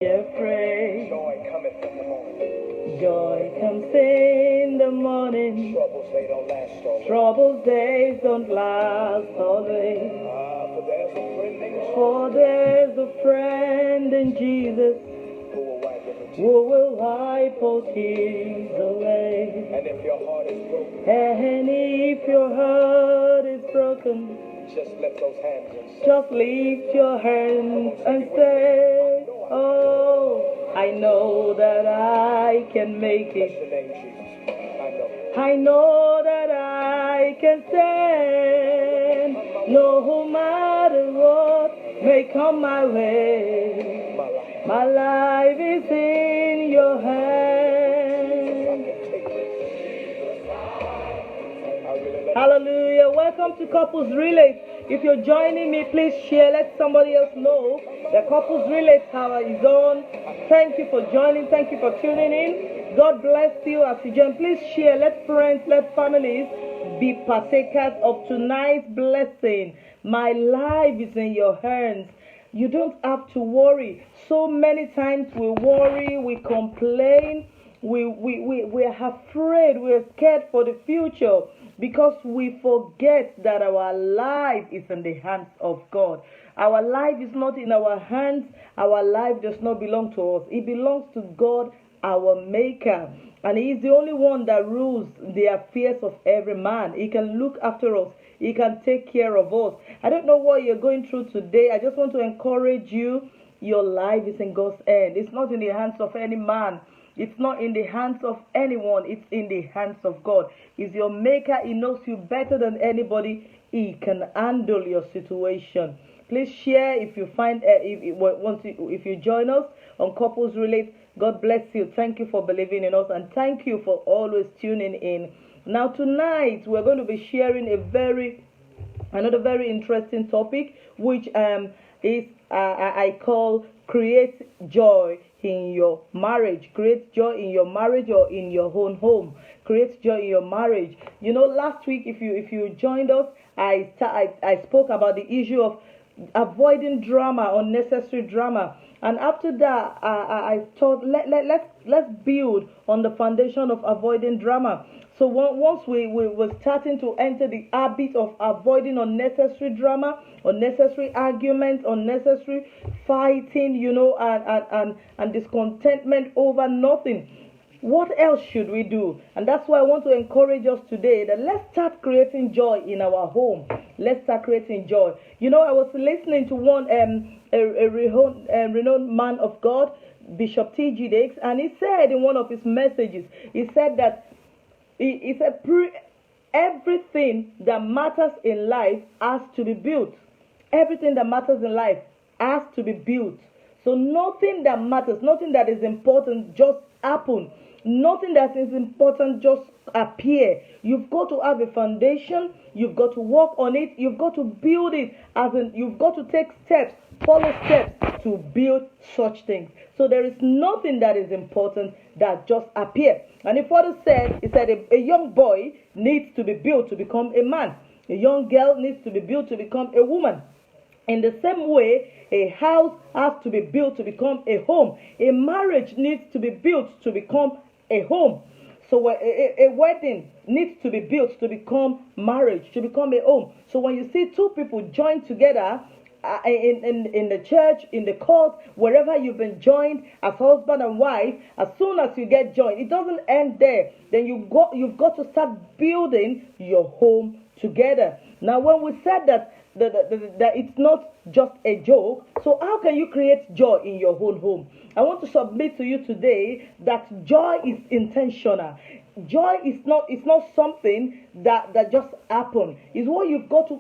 Afraid. Joy cometh in the morning. Joy comes in the morning. Troubles, they don't last always. Troubled days don't last always. For there's a friend in Jesus For there's a friend in Jesus who will wipe who will wipe every tear. all tears away. And if your heart is broken, And if your heart is broken, just lift those hands and say, just lift your hands and say, oh, I know that I can make bless it. your name, Jesus. I know. I know that I can stand, no matter what may come my way. My life. My life is in your I hands. can take this. I really let Hallelujah. Welcome to Couples Relay. If you're joining me, please share. Let somebody else know the Couples Relay Tower is on. Thank you for joining. Thank you for tuning in. God bless you as you join. Please share. Let friends, let families be partakers of tonight's blessing. My life is in your hands. You don't have to worry. So many times we worry, we complain, we are afraid, we're scared for the future because we forget that our life is in the hands of God. Our life is not in our hands. Our life does not belong to us. It belongs to God, our Maker. And He is the only one that rules the affairs of every man. He can look after us. He can take care of us. I don't know what you're going through today. I just want to encourage you. Your life is in God's hand. It's not in the hands of any man. It's not in the hands of anyone. It's in the hands of God. He's your maker. He knows you better than anybody. He can handle your situation. Please share if you find if you join us on Couples Relate. God bless you. Thank you for believing in us, and thank you for always tuning in. Now tonight we're going to be sharing another very interesting topic, which is I call create joy in your marriage. Create joy in your marriage or in your own home. Create joy in your marriage. You know, last week if you joined us, I spoke about the issue of avoiding drama, unnecessary drama. And after that, I thought let's build on the foundation of avoiding drama. So once we were starting to enter the habit of avoiding unnecessary drama, unnecessary arguments, unnecessary fighting, and discontentment over nothing. What else should we do? And that's why I want to encourage us today that let's start creating joy in our home. Let's start creating joy. You know, I was listening to one a renowned man of God, Bishop T.G. Jakes, and he said in one of his messages, he said that he said everything that matters in life has to be built. Everything that matters in life has to be built. So nothing that matters, nothing that is important just happen. Nothing that is important just appear. You've got to have a foundation. You've got to work on it. You've got to build it. As in, you've got to take steps, follow steps to build such things. So there is nothing that is important that just appear. And he further said, he said a young boy needs to be built to become a man. A young girl needs to be built to become a woman. In the same way, a house has to be built to become a home. A marriage needs to be built to become a home. So a wedding needs to be built to become marriage, to become a home. So when you see two people joined together in the church, in the court, wherever you've been joined as husband and wife, as soon as you get joined, it doesn't end there. Then you've got to start building your home together. Now, when we said that it's not just a joke, so how can you create joy in your own home? I want to submit to you today that joy is intentional. Joy is not something that just happens. It's what you've got to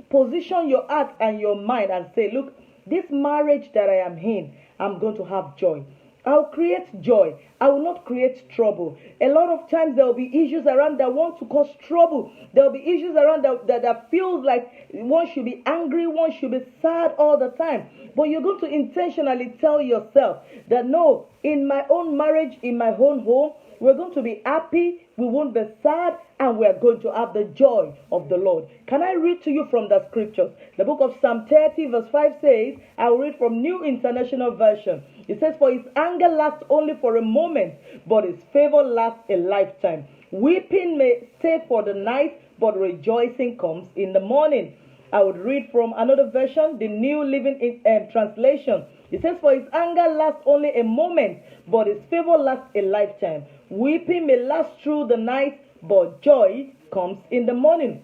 position your heart and your mind and say, look, this marriage that I am in, I'm going to have joy. I'll create joy. I will not create trouble. A lot of times there will be issues around that want to cause trouble. There will be issues around that feels like one should be angry, one should be sad all the time. But you're going to intentionally tell yourself that no, in my own marriage, in my own home, we're going to be happy, we won't be sad, and we're going to have the joy of the Lord. Can I read to you from the scriptures? The book of Psalm 30 verse 5 says, I will read from New International Version. It says, for his anger lasts only for a moment, but his favor lasts a lifetime. Weeping may stay for the night, but rejoicing comes in the morning. I would read from another version, the New Living Translation. It says, for his anger lasts only a moment, but his favor lasts a lifetime. Weeping may last through the night, but joy comes in the morning.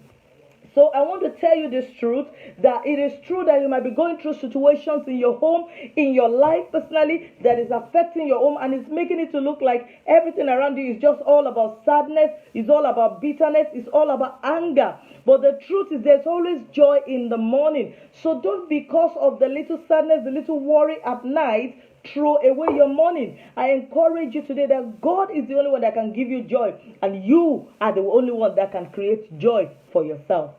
So I want to tell you this truth, that it is true that you might be going through situations in your home, in your life personally, that is affecting your home and is making it to look like everything around you is just all about sadness, it's all about bitterness, it's all about anger. But the truth is there's always joy in the morning. So don't, because of the little sadness, the little worry at night, throw away your morning. I encourage you today that God is the only one that can give you joy, and you are the only one that can create joy for yourself.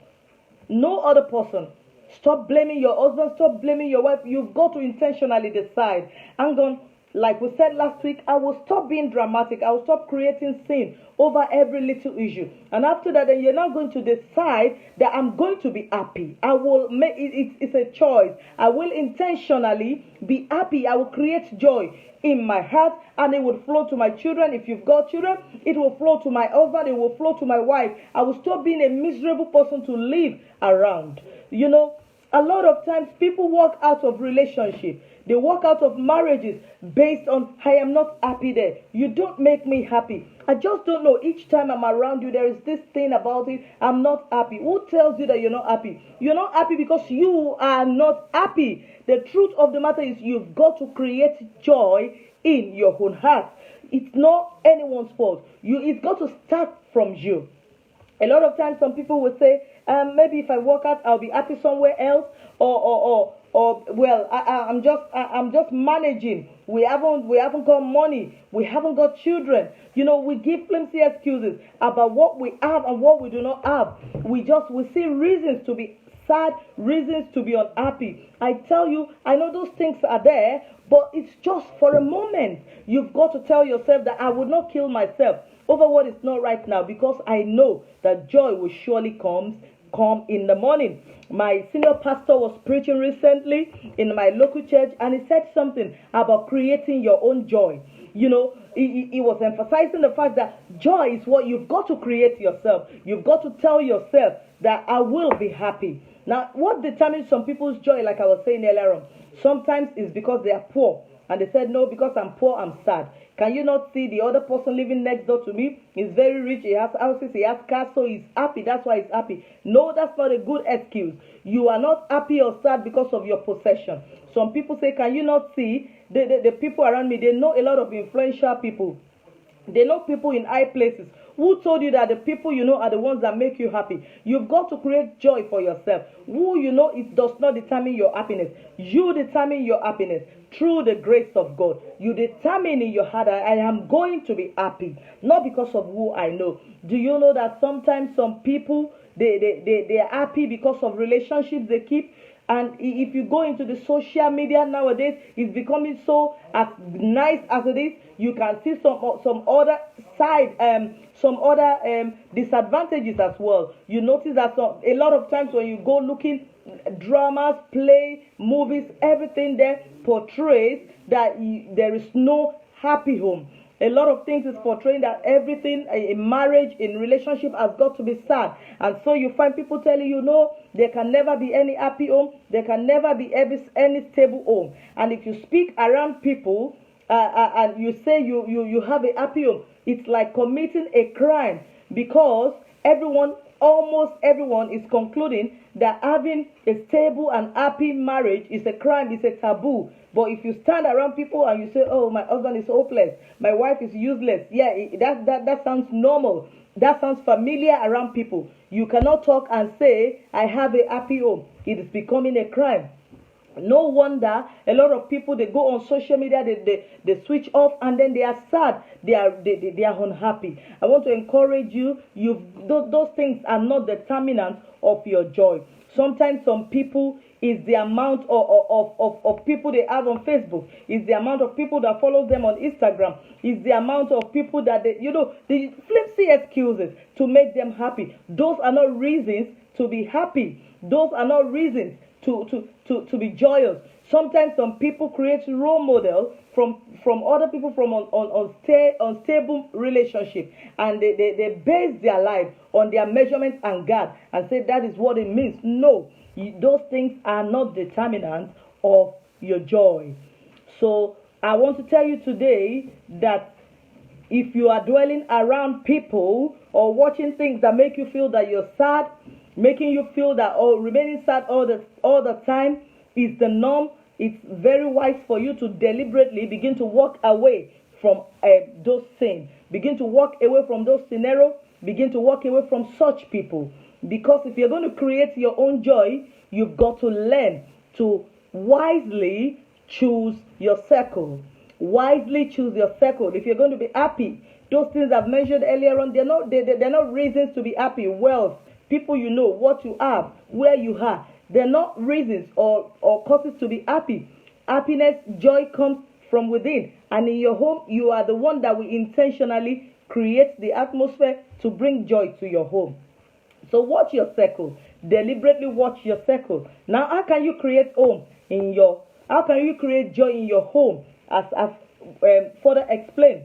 No other person. Stop blaming your husband, stop blaming your wife. You've got to intentionally decide. I'm going, like we said last week, I will stop being dramatic. I will stop creating sin over every little issue. And after that, then you're now going to decide that I'm going to be happy. I will make it, it's a choice. I will intentionally be happy. I will create joy in my heart, and it will flow to my children. If you've got children, it will flow to my husband, it will flow to my wife. I will stop being a miserable person to live around. You know, a lot of times people walk out of relationship, they walk out of marriages based on, I am not happy there, you don't make me happy. I just don't know, each time I'm around you there is this thing about it, I'm not happy. Who tells you that you're not happy? You're not happy because you are not happy. The truth of the matter is you've got to create joy in your own heart. It's not anyone's fault. It's got to start from you. A lot of times some people will say, maybe if I work out, I'll be happy somewhere else, or well, I'm just managing. We haven't got money. We haven't got children. You know, we give flimsy excuses about what we have and what we do not have. We see reasons to be sad, reasons to be unhappy. I tell you, I know those things are there, but it's just for a moment. You've got to tell yourself that I would not kill myself over what is not right now, because I know that joy will surely come in the morning. My senior pastor was preaching recently in my local church, and he said something about creating your own joy. You know, he was emphasizing the fact that joy is what you've got to create yourself. You've got to tell yourself that I will be happy. Now, what determines some people's joy, like I was saying earlier on, sometimes is because they are poor. And they said, no, because I'm poor, I'm sad. Can you not see the other person living next door to me? He's very rich, he has houses, he has cars, so he's happy. That's why he's happy. No, that's not a good excuse. You are not happy or sad because of your possession. Some people say, can you not see the people around me? They know a lot of influential people. They know people in high places. Who told you that the people you know are the ones that make you happy? You've got to create joy for yourself. Who you know, it does not determine your happiness. You determine your happiness through the grace of God. You determine in your heart, I am going to be happy, not because of who I know. Do you know that sometimes some people, they are happy because of relationships they keep? And if you go into the social media nowadays, it's becoming so as nice as it is. You can see some other side, some other disadvantages as well. You notice that a lot of times when you go looking, dramas, play, movies, everything there portrays that there is no happy home. A lot of things is portraying that everything in marriage, in relationship has got to be sad. And so you find people telling you, no, there can never be any happy home. There can never be any stable home. And if you speak around people and you say you have a happy home, it's like committing a crime, because almost everyone is concluding that having a stable and happy marriage is a crime, is a taboo. But if you stand around people and you say, oh, my husband is hopeless, my wife is useless, yeah, that sounds normal. That sounds familiar around people. You cannot talk and say, I have a happy home. It is becoming a crime. No wonder a lot of people, they go on social media, they switch off, and then they are sad, they are unhappy. I want to encourage you, those things are not determinants of your joy. Sometimes some people, is the amount of people they have on Facebook, is the amount of people that follow them on Instagram, is the amount of people that the flimsy excuses to make them happy. Those are not reasons to be happy. Those are not reasons to be joyous. Sometimes some people create role model from other people from unstable relationship, and they base their life on their measurement and God and say that is what it means. No, those things are not determinants of your joy. So I want to tell you today that if you are dwelling around people or watching things that make you feel that you're sad, making you feel that remaining sad all the time is the norm, it's very wise for you to deliberately begin to walk away from those things. Begin to walk away from those scenarios. Begin to walk away from such people. Because if you're going to create your own joy, you've got to learn to wisely choose your circle. Wisely choose your circle. If you're going to be happy, those things I've mentioned earlier on, they're not reasons to be happy. Wealth, people you know, what you have, where you are, they're not reasons or causes to be happy. Happiness, joy comes from within. And in your home, you are the one that will intentionally create the atmosphere to bring joy to your home. So watch your circle. Deliberately watch your circle. Now, how can you create how can you create joy in your home? As I've further explained.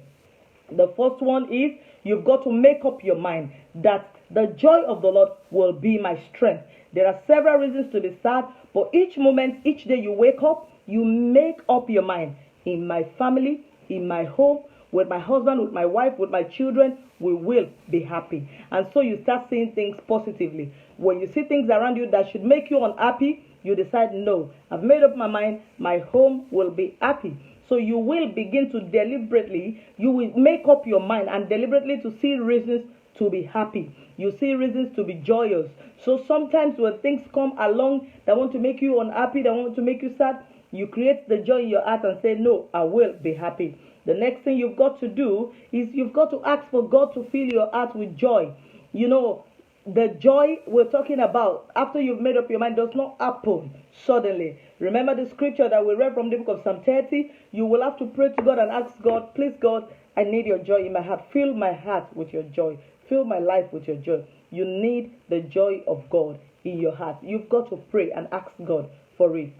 The first one is you've got to make up your mind that the joy of the Lord will be my strength. There are several reasons to be sad, but each moment, each day you wake up, you make up your mind. In my family, in my home, with my husband, with my wife, with my children, we will be happy. And so you start seeing things positively. When you see things around you that should make you unhappy, you decide, no, I've made up my mind, my home will be happy. So you will begin to deliberately, you will make up your mind and deliberately to see reasons to be happy. You see reasons to be joyous. So sometimes when things come along that want to make you unhappy, that want to make you sad, you create the joy in your heart and say, no, I will be happy. The next thing you've got to do is you've got to ask for God to fill your heart with joy. You know, the joy we're talking about after you've made up your mind does not happen suddenly. Remember the scripture that we read from the book of Psalm 30? You will have to pray to God and ask God, please God, I need your joy in my heart. Fill my heart with your joy. Fill my life with your joy. You need the joy of God in your heart. You've got to pray and ask God for it.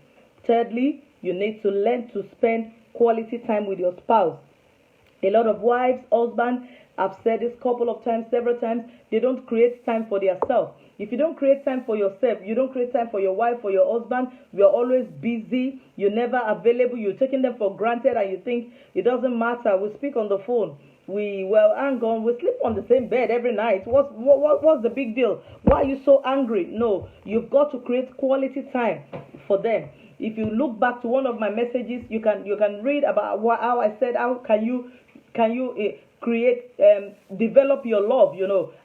Thirdly, you need to learn to spend quality time with your spouse. A lot of wives, husbands, I've said this couple of times, several times, they don't create time for themselves. If you don't create time for yourself, you don't create time for your wife, for your husband, you're always busy, you're never available, you're taking them for granted and you think it doesn't matter. We speak on the phone. We sleep on the same bed every night. What's the big deal? Why are you so angry? No, you've got to create quality time for them. If you look back to one of my messages, you can read about how I said how can you create develop your love,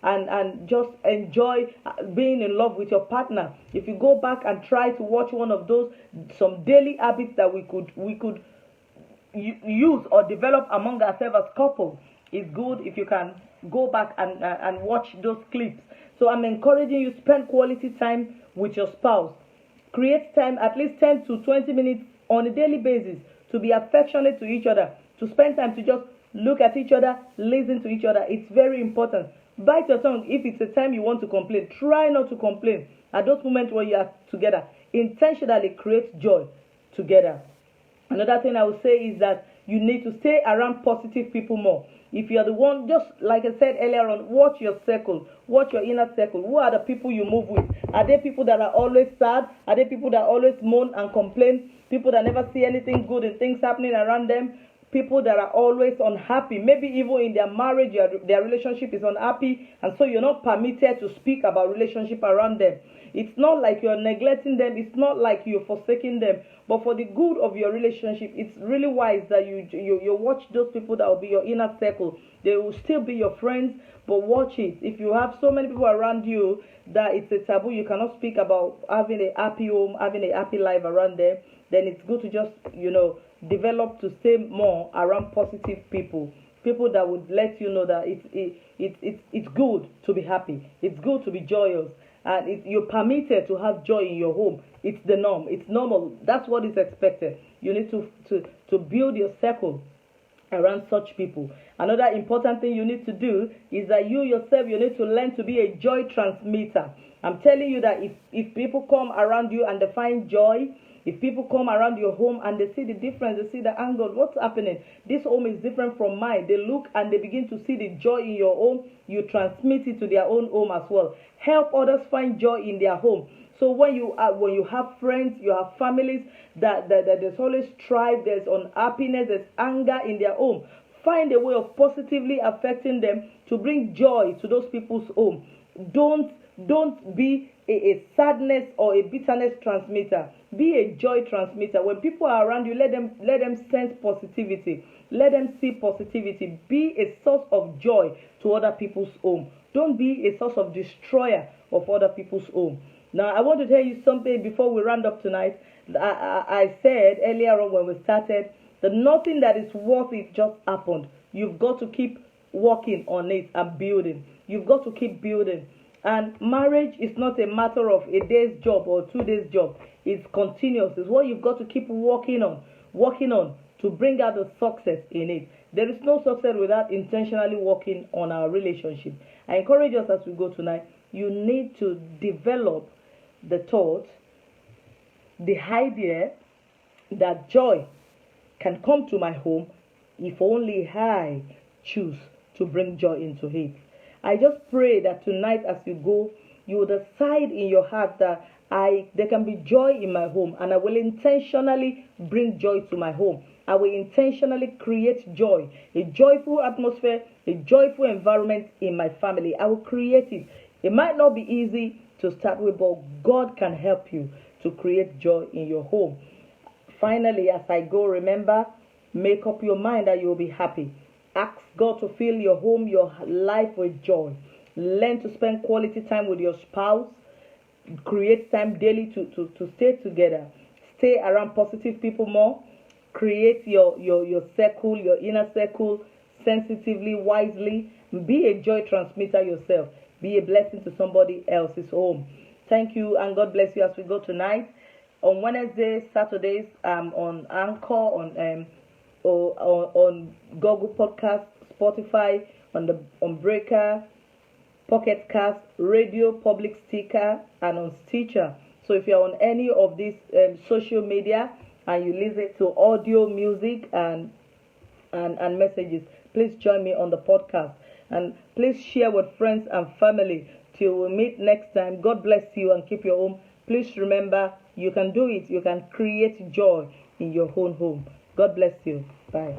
and just enjoy being in love with your partner. If you go back and try to watch one of those, some daily habits that we could use or develop among ourselves as couples, it's good if you can go back and watch those clips. So I'm encouraging you, spend quality time with your spouse. Create time, at least 10 to 20 minutes on a daily basis, to be affectionate to each other, to spend time to just look at each other, listen to each other. It's very important. Bite your tongue if it's a time you want to complain. Try not to complain at those moments when you are together. Intentionally create joy together. Another thing I would say is that you need to stay around positive people more. If you're the one, just like I said earlier on, watch your circle, watch your inner circle. Who are the people you move with? Are they people that are always sad? Are they people that always moan and complain? People that never see anything good in things happening around them? People that are always unhappy, maybe even in their marriage, their relationship is unhappy, and so you're not permitted to speak about relationship around them. It's not like you're neglecting them, it's not like you're forsaking them, but for the good of your relationship, it's really wise that you watch those people that will be your inner circle. They will still be your friends, but watch it. If you have so many people around you that it's a taboo, you cannot speak about having a happy home, having a happy life around them, then it's good to just, develop to stay more around positive people that would let you know that it's good to be happy, it's good to be joyous, and you're permitted to have joy in your home. It's the norm, it's normal, that's what is expected. You need to build your circle around such people. Another important thing you need to do is that you yourself, you need to learn to be a joy transmitter. I'm telling you that if people come around you and they find joy, If people come around your home and they see the difference, they see the angle, what's happening? This home is different from mine. They look and they begin to see the joy in your home. You transmit it to their own home as well. Help others find joy in their home. So when you have friends, you have families that there's always strife, there's unhappiness, there's anger in their home, find a way of positively affecting them to bring joy to those people's home. Don't be a sadness or a bitterness transmitter. Be a joy transmitter. When people are around you, let them sense positivity. Let them see positivity. Be a source of joy to other people's home. Don't be a source of destroyer of other people's home. Now, I want to tell you something before we round up tonight. I said earlier on when we started that nothing that is worth it just happened. You've got to keep working on it and building. You've got to keep building. And marriage is not a matter of a day's job or 2 days job. It's continuous. It's what you've got to keep working on to bring out the success in it. There is no success without intentionally working on our relationship. I encourage us as we go tonight, you need to develop the thought, the idea that joy can come to my home if only I choose to bring joy into it. I just pray that tonight as you go, you will decide in your heart that there can be joy in my home, and I will intentionally bring joy to my home. I will intentionally create joy, a joyful atmosphere, a joyful environment in my family. I will create it. It might not be easy to start with, but God can help you to create joy in your home. Finally, as I go, remember, make up your mind that you will be happy. Ask God to fill your home, your life with joy. Learn to spend quality time with your spouse. Create time daily to stay together. Stay around positive people more. Create your circle, your inner circle, sensitively, wisely. Be a joy transmitter yourself. Be a blessing to somebody else's home. Thank you, and God bless you as we go tonight. On Wednesdays, Saturdays, on Anchor, on Google Podcast, Spotify, on Breaker, Pocket Cast, Radio Public Sticker, and on Stitcher. So if you're on any of these social media and you listen to audio, music, and messages, please join me on the podcast. And please share with friends and family. Till we meet next time, God bless you and keep your home. Please remember, you can do it. You can create joy in your own home. God bless you. Bye.